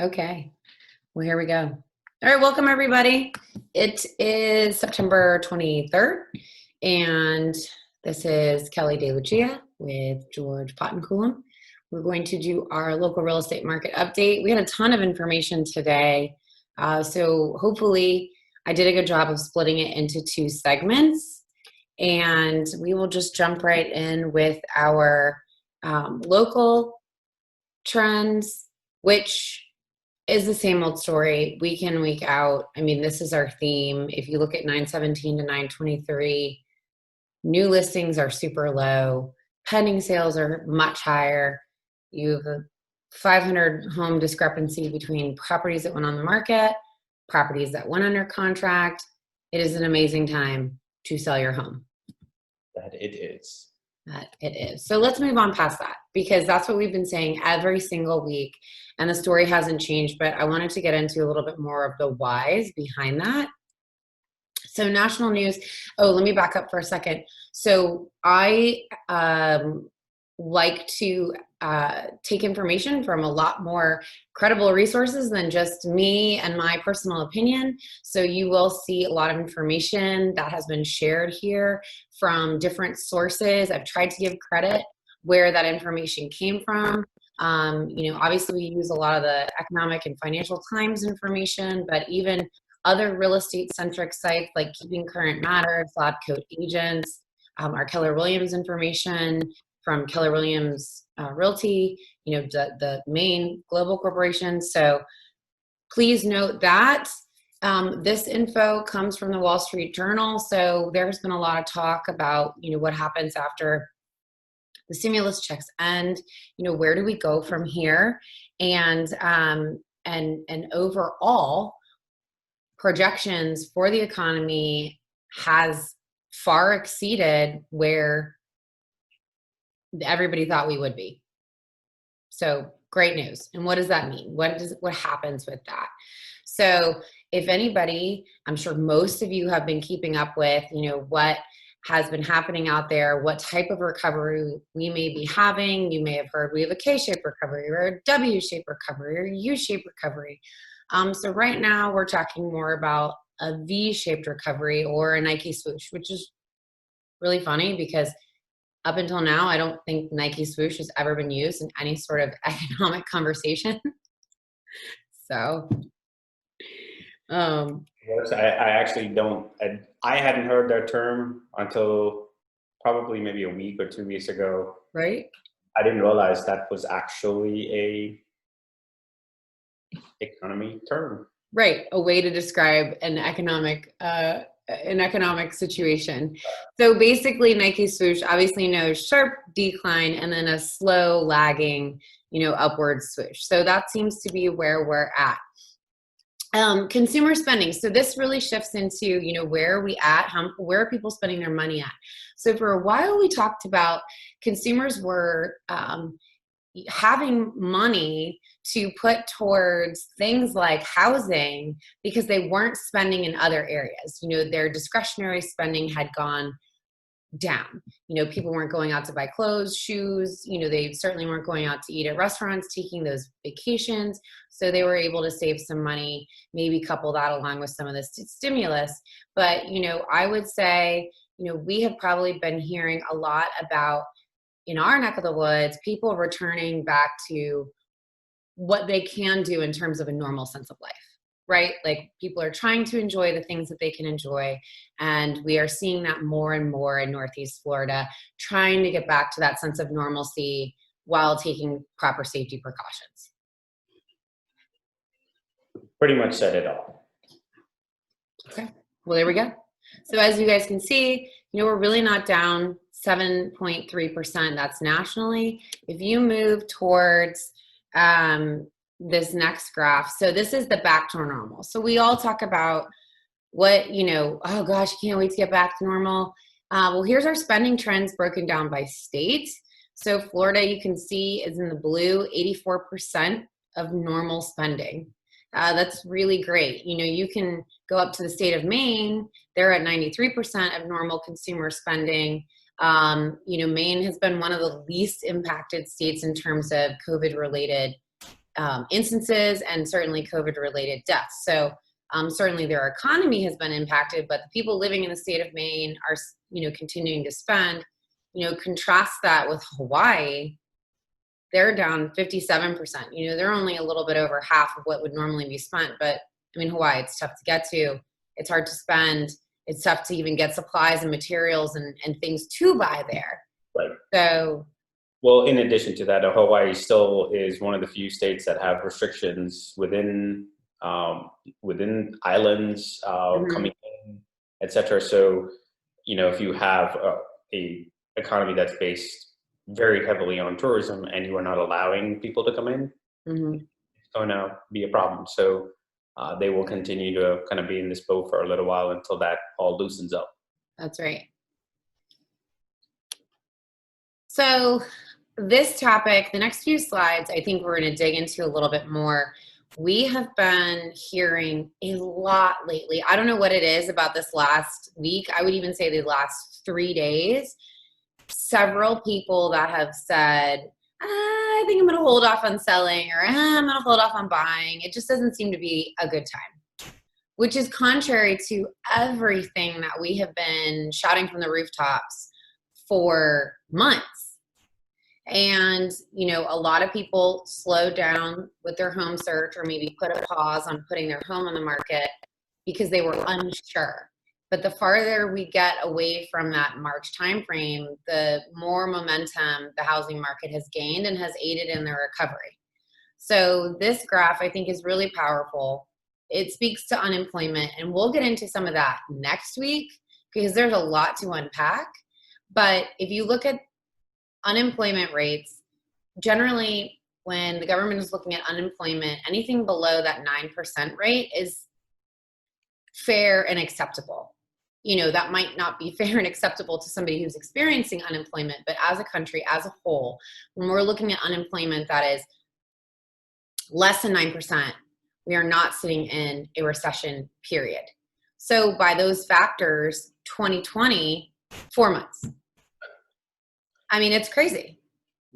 Okay, well, here we go. All right, welcome everybody. It is September 23rd, and this is Kelly DeLucia with George Pottenkulam. We're going to do our local real estate market update. We had a ton of information today, so hopefully I did a good job of splitting it into two segments, and we will just jump right in with our local trends, which is the same old story week in, week out. I mean, this is our theme. If you look at 917 to 923, new listings are super low. Pending sales are much higher. You have a 500 home discrepancy between properties that went on the market, properties that went under contract. It is an amazing time to sell your home. That it is. It is. So let's move on past that, because that's what we've been saying every single week, and the story hasn't changed, but I wanted to get into a little bit more of the whys behind that. So national news. Oh, let me back up for a second. So I like to take information from a lot more credible resources than just me and my personal opinion. So you will see a lot of information that has been shared here from different sources. I've tried to give credit where that information came from. Obviously we use a lot of the Economic and Financial Times information, but even other real estate centric sites like Keeping Current Matters, Lab Coat Agents, our Keller Williams information from Keller Williams Realty, the main global corporation. So please note that this info comes from the Wall Street Journal. So there's been a lot of talk about, what happens after the stimulus checks end, where do we go from here? And overall projections for the economy has far exceeded where everybody thought we would be. So great news. And what does that mean? What happens with that? So if anybody, I'm sure most of you have been keeping up with, what has been happening out there, what type of recovery we may be having. You may have heard we have a K-shaped recovery or a W-shaped recovery or a U-shaped recovery. So right now we're talking more about a V-shaped recovery or a Nike swoosh, which is really funny because up until now, I don't think Nike swoosh has ever been used in any sort of economic conversation. So, Yes, I actually don't. I hadn't heard that term until probably maybe a week or 2 weeks ago. Right? I didn't realize that was actually a economy term. Right, a way to describe an economic situation. So basically Nike swoosh obviously knows sharp decline and then a slow lagging, upward swoosh. So that seems to be where we're at. Consumer spending. So this really shifts into, where are we at? Where are people spending their money at? So for a while we talked about consumers were having money to put towards things like housing because they weren't spending in other areas. Their discretionary spending had gone down. People weren't going out to buy clothes, shoes, they certainly weren't going out to eat at restaurants, taking those vacations. So they were able to save some money, maybe couple that along with some of the stimulus. But, I would say, we have probably been hearing a lot about, in our neck of the woods, people returning back to what they can do in terms of a normal sense of life, right? Like people are trying to enjoy the things that they can enjoy. And we are seeing that more and more in Northeast Florida, trying to get back to that sense of normalcy while taking proper safety precautions. Pretty much said it all. Okay, well, there we go. So as you guys can see, we're really not down 7.3%. That's nationally. If you move towards this next graph, so this is the back to normal. So we all talk about what, oh gosh, can't wait to get back to normal. Well, here's our spending trends broken down by state. So Florida, you can see, is in the blue, 84% of normal spending. That's really great. You can go up to the state of Maine. They're at 93% of normal consumer spending. Maine has been one of the least impacted states in terms of COVID-related instances and certainly COVID-related deaths. So certainly their economy has been impacted, but the people living in the state of Maine are, continuing to spend. Contrast that with Hawaii. They're down 57%. They're only a little bit over half of what would normally be spent. But I mean, Hawaii, it's tough to get to. It's hard to spend. It's tough to even get supplies and materials and things to buy there. Right. So, well, in addition to that, Hawaii still is one of the few states that have restrictions within islands coming in, etc. So, if you have a economy that's based very heavily on tourism and you are not allowing people to come in, it's going to be a problem. So they will continue to kind of be in this boat for a little while until that all loosens up. That's right. So this topic, the next few slides, I think we're going to dig into a little bit more. We have been hearing a lot lately. I don't know what it is about this last week. I would even say the last 3 days. Several people that have said, I think I'm going to hold off on selling, or I'm going to hold off on buying. It just doesn't seem to be a good time, which is contrary to everything that we have been shouting from the rooftops for months. And, a lot of people slowed down with their home search or maybe put a pause on putting their home on the market because they were unsure. But the farther we get away from that March timeframe, the more momentum the housing market has gained and has aided in the recovery. So this graph, I think, is really powerful. It speaks to unemployment, and we'll get into some of that next week because there's a lot to unpack. But if you look at unemployment rates, generally when the government is looking at unemployment, anything below that 9% rate is fair and acceptable. That might not be fair and acceptable to somebody who's experiencing unemployment, but as a country, as a whole, when we're looking at unemployment that is less than 9%, we are not sitting in a recession, period. So by those factors, 2020, 4 months. I mean, it's crazy.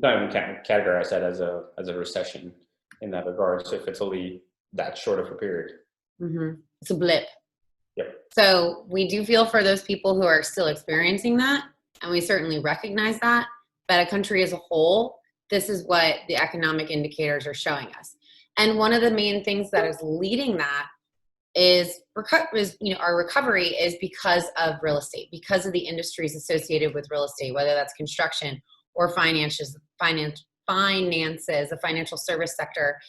Don't even categorize that as a recession in that regard. So if it's only that short of a period. It's a blip. Yep. So we do feel for those people who are still experiencing that, and we certainly recognize that. But a country as a whole, this is what the economic indicators are showing us. And one of the main things that is leading that is our recovery is because of real estate, because of the industries associated with real estate, whether that's construction or finances, the financial service sector,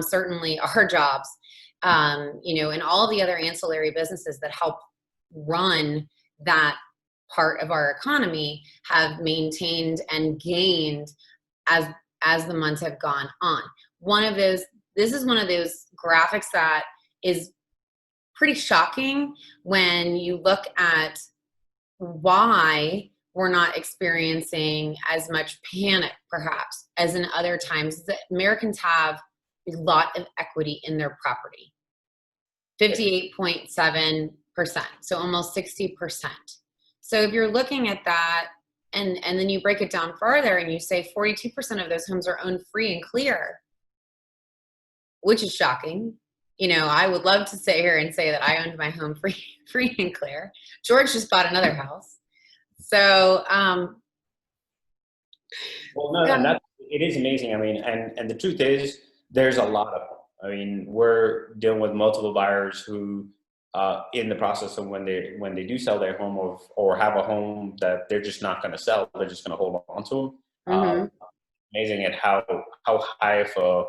certainly our jobs. And all the other ancillary businesses that help run that part of our economy have maintained and gained as the months have gone on. This is one of those graphics that is pretty shocking when you look at why we're not experiencing as much panic, perhaps, as in other times. That Americans have a lot of equity in their property. 58.7%, so almost 60%. So if you're looking at that and then you break it down further and you say 42% of those homes are owned free and clear, which is shocking. I would love to sit here and say that I owned my home free and clear. George just bought another house. So, and it is amazing. I mean, and the truth is there's a lot of them. I mean, we're dealing with multiple buyers who, in the process of when they do sell their home or have a home that they're just not going to sell, they're just going to hold on to them. Amazing at how high of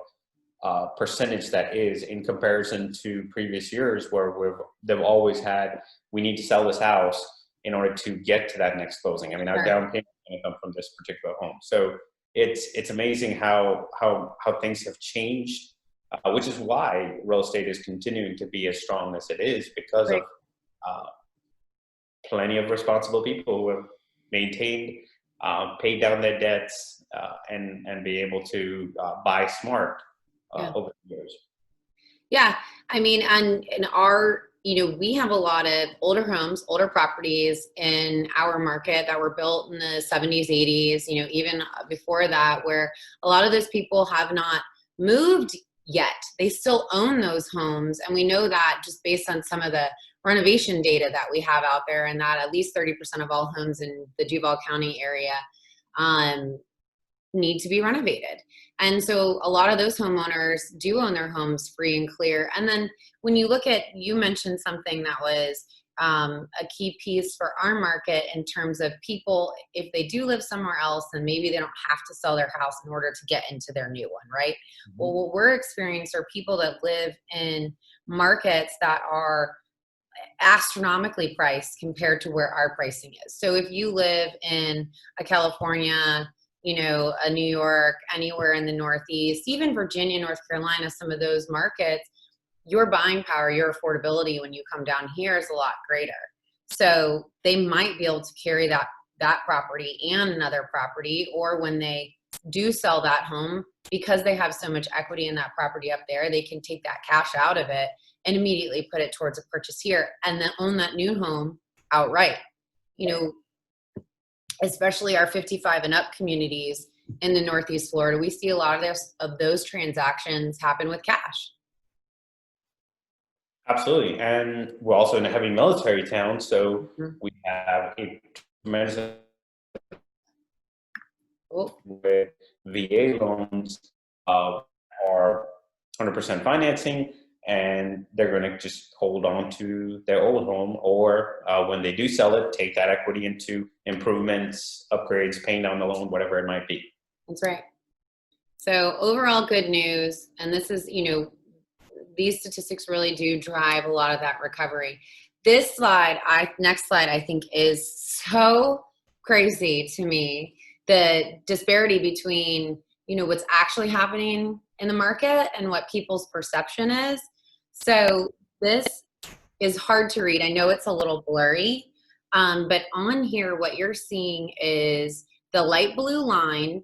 a percentage that is in comparison to previous years where they've always had, we need to sell this house in order to get to that next closing. I mean, our down payment is going to come from this particular home. So it's amazing how things have changed. Which is why real estate is continuing to be as strong as it is because of plenty of responsible people who have maintained, paid down their debts, and be able to buy smart over the years. Yeah, I mean, and we have a lot of older homes, older properties in our market that were built in the 70s, 80s, even before that, where a lot of those people have not moved yet. They still own those homes. And we know that just based on some of the renovation data that we have out there, and that at least 30% of all homes in the Duval County area need to be renovated. And so a lot of those homeowners do own their homes free and clear. And then when you look at, you mentioned something that was a key piece for our market in terms of people, if they do live somewhere else, then maybe they don't have to sell their house in order to get into their new one, right? Mm-hmm. Well, what we're experiencing are people that live in markets that are astronomically priced compared to where our pricing is. So if you live in a California, a New York, anywhere in the Northeast, even Virginia, North Carolina, some of those markets, your buying power, your affordability when you come down here is a lot greater. So they might be able to carry that property and another property, or when they do sell that home, because they have so much equity in that property up there, they can take that cash out of it and immediately put it towards a purchase here and then own that new home outright. Especially our 55 and up communities in the Northeast Florida, we see a lot of those transactions happen with cash. Absolutely. And we're also in a heavy military town, so we have a tremendous with VA loans are 100% financing, and they're going to just hold on to their old home, or when they do sell it, take that equity into improvements, upgrades, paying down the loan, whatever it might be. That's right. So overall good news, and this is, these statistics really do drive a lot of that recovery. This slide, next slide, I think is so crazy to me. The disparity between, what's actually happening in the market and what people's perception is. So this is hard to read. I know it's a little blurry, but on here, what you're seeing is the light blue line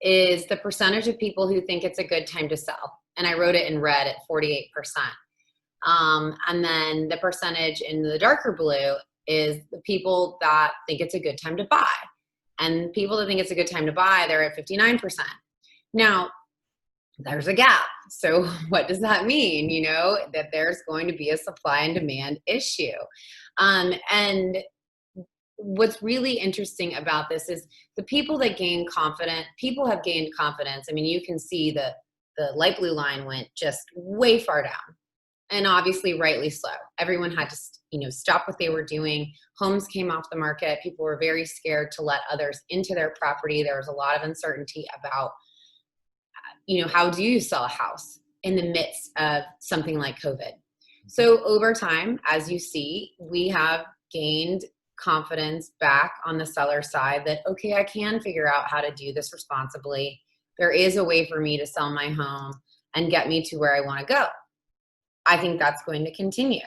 is the percentage of people who think it's a good time to sell. And I wrote it in red at 48%. And then the percentage in the darker blue is the people that think it's a good time to buy. And people that think it's a good time to buy, they're at 59%. Now, there's a gap. So what does that mean? That there's going to be a supply and demand issue. And what's really interesting about this is the people that people have gained confidence. I mean, you can see the light blue line went just way far down, and obviously rightly so. Everyone had to, stop what they were doing. Homes came off the market. People were very scared to let others into their property. There was a lot of uncertainty about, how do you sell a house in the midst of something like COVID? So over time, as you see, we have gained confidence back on the seller side that, okay, I can figure out how to do this responsibly. There is a way for me to sell my home and get me to where I want to go. I think that's going to continue.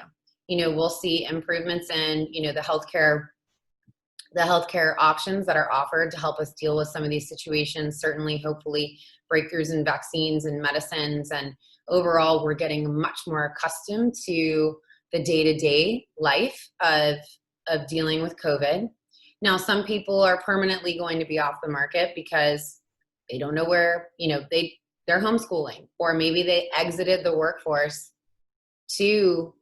We'll see improvements in, the healthcare options that are offered to help us deal with some of these situations. Certainly, hopefully, breakthroughs in vaccines and medicines. And overall, we're getting much more accustomed to the day-to-day life of dealing with COVID. Now, some people are permanently going to be off the market because they don't know where, they're homeschooling, or maybe they exited the workforce to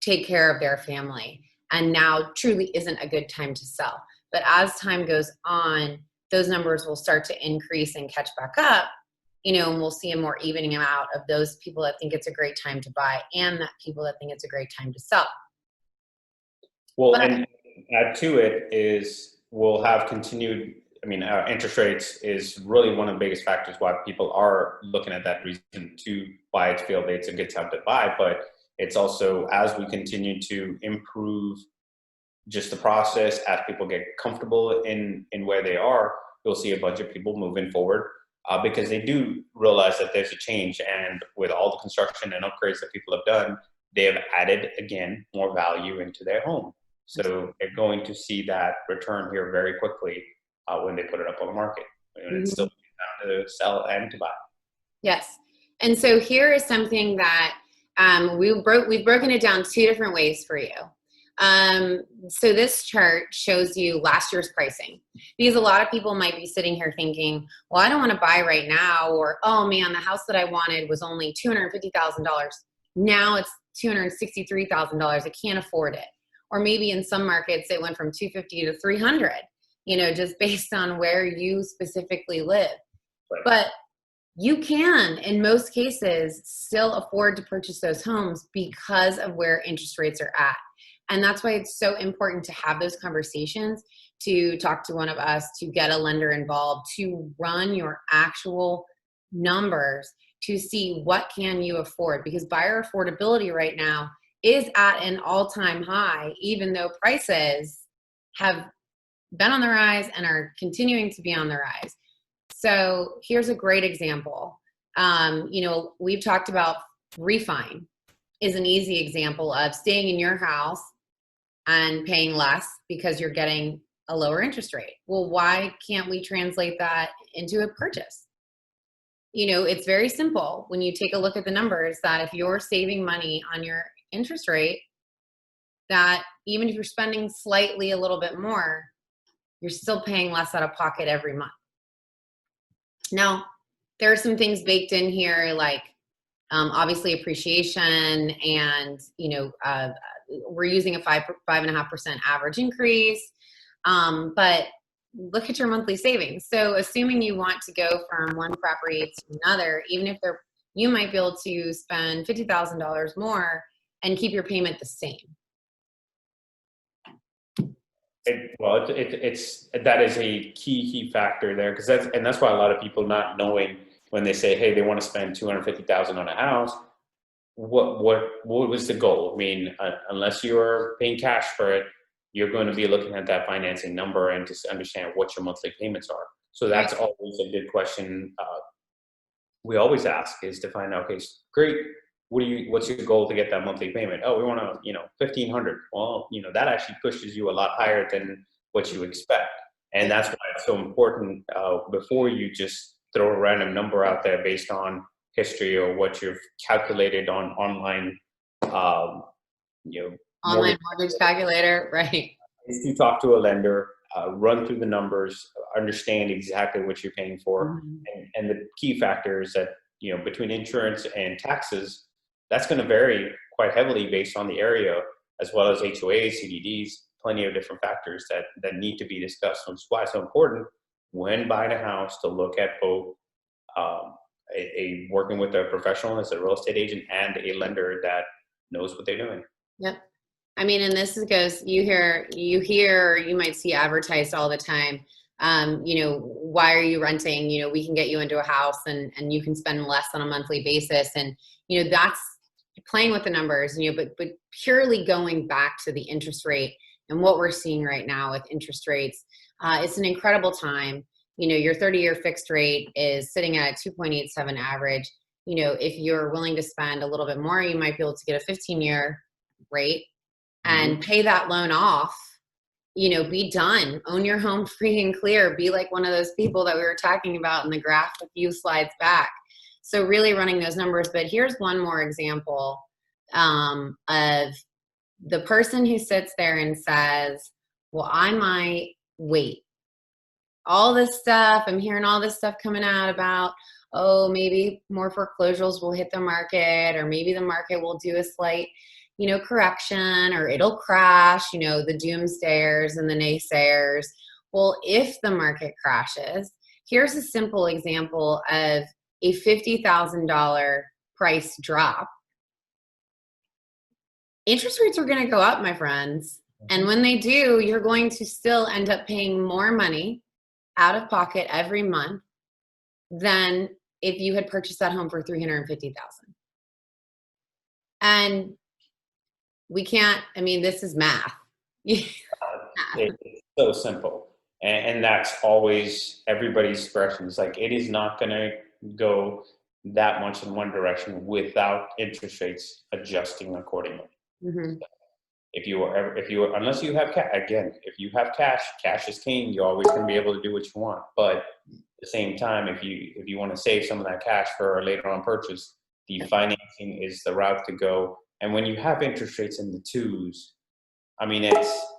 take care of their family, and now truly isn't a good time to sell. But as time goes on, those numbers will start to increase and catch back up, and we'll see a more evening out of those people that think it's a great time to buy and that people that think it's a great time to sell. Well, and add to it is we'll have continued, interest rates is really one of the biggest factors why people are looking at that reason to buy to feel that it's a good time to buy. But it's also, as we continue to improve just the process, as people get comfortable in where they are, you'll see a bunch of people moving forward because they do realize that there's a change. And with all the construction and upgrades that people have done, they have added, again, more value into their home. So they're going to see that return here very quickly when they put it up on the market. And it's still down to sell and to buy. Yes. And so here is something that we've broken it down two different ways for you. So this chart shows you last year's pricing, because a lot of people might be sitting here thinking, well, I don't want to buy right now, or, oh man, the house that I wanted was only $250,000. Now it's $263,000. I can't afford it. Or maybe in some markets it went from 250 to 300, just based on where you specifically live. Right. But you can, in most cases, still afford to purchase those homes because of where interest rates are at. And that's why it's so important to have those conversations, to talk to one of us, to get a lender involved, to run your actual numbers to see what can you afford, because buyer affordability right now is at an all-time high, even though prices have been on the rise and are continuing to be on the rise. So here's a great example. We've talked about refi is an easy example of staying in your house and paying less because you're getting a lower interest rate. Well, why can't we translate that into a purchase? It's very simple when you take a look at the numbers, that if you're saving money on your interest rate, that even if you're spending slightly a little bit more, you're still paying less out of pocket every month. Now, there are some things baked in here, like obviously appreciation, and we're using a 5.5% average increase. But look at your monthly savings. So assuming you want to go from one property to another, even if you might be able to spend $50,000 more and keep your payment the same. That is a key factor there, because that's why a lot of people not knowing, when they say, hey, they want to spend $250,000 on a house, what was the goal? I mean, unless you're paying cash for it, you're going to be looking at that financing number and just understand what your monthly payments are. So that's always a good question we always ask, is to find out, okay, great, what's your goal to get that monthly payment? Oh, we want to, $1,500. Well, that actually pushes you a lot higher than what you expect. And that's why it's so important, before you just throw a random number out there based on history or what you've calculated on online, online mortgage calculator, right? Is to talk to a lender, run through the numbers, understand exactly what you're paying for. Mm-hmm. And the key factor is that, between insurance and taxes, that's going to vary quite heavily based on the area, as well as HOAs, CDDs, plenty of different factors that need to be discussed. So it's why it's so important when buying a house to look at both working with a professional as a real estate agent and a lender that knows what they're doing. Yep. I mean, and this goes, you might see advertised all the time, why are you renting? We can get you into a house and you can spend less on a monthly basis. And, that's playing with the numbers, but purely going back to the interest rate and what we're seeing right now with interest rates. It's an incredible time. Your 30-year fixed rate is sitting at 2.87 average. If you're willing to spend a little bit more, you might be able to get a 15-year rate and pay that loan off, be done, own your home free and clear, be like one of those people that we were talking about in the graph a few slides back. So really running those numbers. But here's one more example of the person who sits there and says, well, I might wait. All this stuff, I'm hearing all this stuff coming out about, oh, maybe more foreclosures will hit the market, or maybe the market will do a slight correction, or it'll crash, the doomsayers and the naysayers. Well, if the market crashes, here's a simple example of a $50,000 price drop. Interest rates are going to go up, my friends. And when they do, you're going to still end up paying more money out of pocket every month than if you had purchased that home for $350,000. And we can't, this is math. It's so simple. And that's always everybody's expression. It's like, it is not going to go that much in one direction without interest rates adjusting accordingly. Mm-hmm. Unless you have cash, again, if you have cash is king. You're always going to be able to do what you want. But at the same time, if you want to save some of that cash for a later on purchase, the financing is the route to go. And when you have interest rates in the twos, I mean,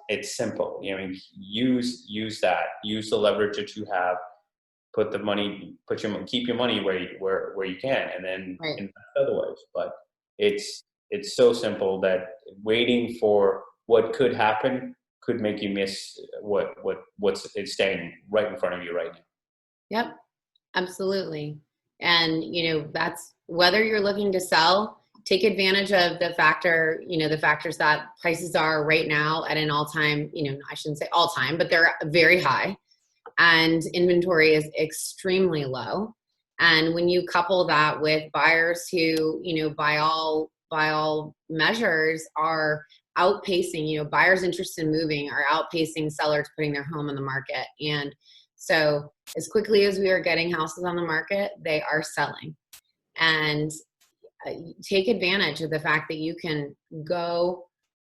it's simple. You know, I mean, use the leverage that you have. Keep your money where you can, and then Right. invest otherwise. But it's so simple that waiting for what could happen could make you miss what's standing right in front of you right now. Yep. Absolutely. And, that's whether you're looking to sell, take advantage of the factors that prices are right now at an all time, I shouldn't say all time, but they're very high and inventory is extremely low. And when you couple that with buyers who, by all measures are outpacing, buyers interested in moving are outpacing sellers putting their home on the market. And so as quickly as we are getting houses on the market, they are selling. And take advantage of the fact that you can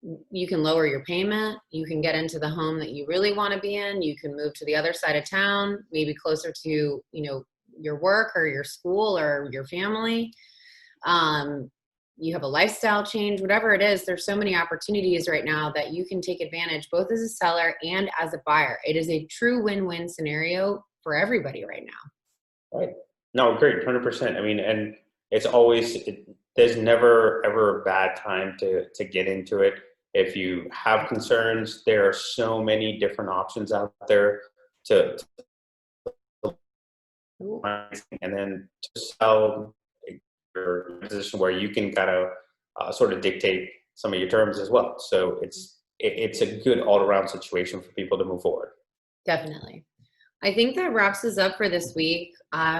lower your payment, you can get into the home that you really want to be in, you can move to the other side of town, maybe closer to, your work or your school or your family. You have a lifestyle change, whatever it is, there's so many opportunities right now that you can take advantage both as a seller and as a buyer. It is a true win-win scenario for everybody right now. Right. No, great, 100%. I mean, and there's never ever a bad time to get into it. If you have concerns, there are so many different options out there to and then to sell your position where you can kind of sort of dictate some of your terms as well. So it's a good all around situation for people to move forward. Definitely. I think that wraps us up for this week.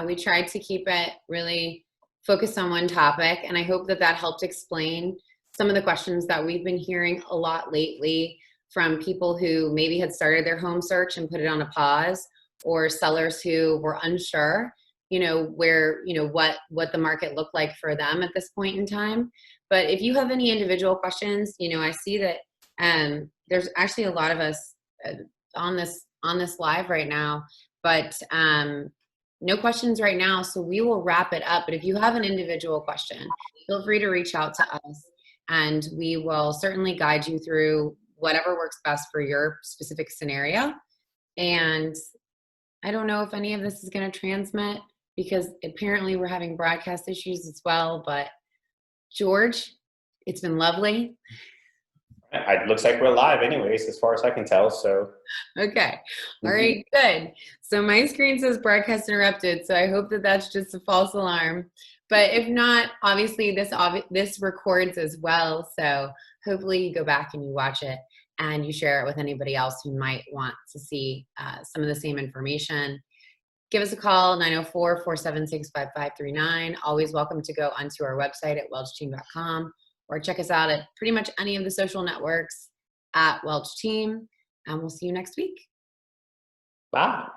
We tried to keep it really focused on one topic, and I hope that helped explain some of the questions that we've been hearing a lot lately from people who maybe had started their home search and put it on a pause, or sellers who were unsure, what the market looked like for them at this point in time. But if you have any individual questions, I see that there's actually a lot of us on this live right now, but no questions right now, so we will wrap it up. But if you have an individual question, feel free to reach out to us, and we will certainly guide you through whatever works best for your specific scenario. And I don't know if any of this is going to transmit because apparently we're having broadcast issues as well. But George, it's been lovely. It looks like we're live anyways, as far as I can tell. So okay. All right, good. So my screen says broadcast interrupted. So I hope that that's just a false alarm. But if not, obviously this records as well. So hopefully you go back and you watch it and you share it with anybody else who might want to see some of the same information. Give us a call, 904-476-5539. Always welcome to go onto our website at welchteam.com. or check us out at pretty much any of the social networks at Welch Team. And we'll see you next week. Bye.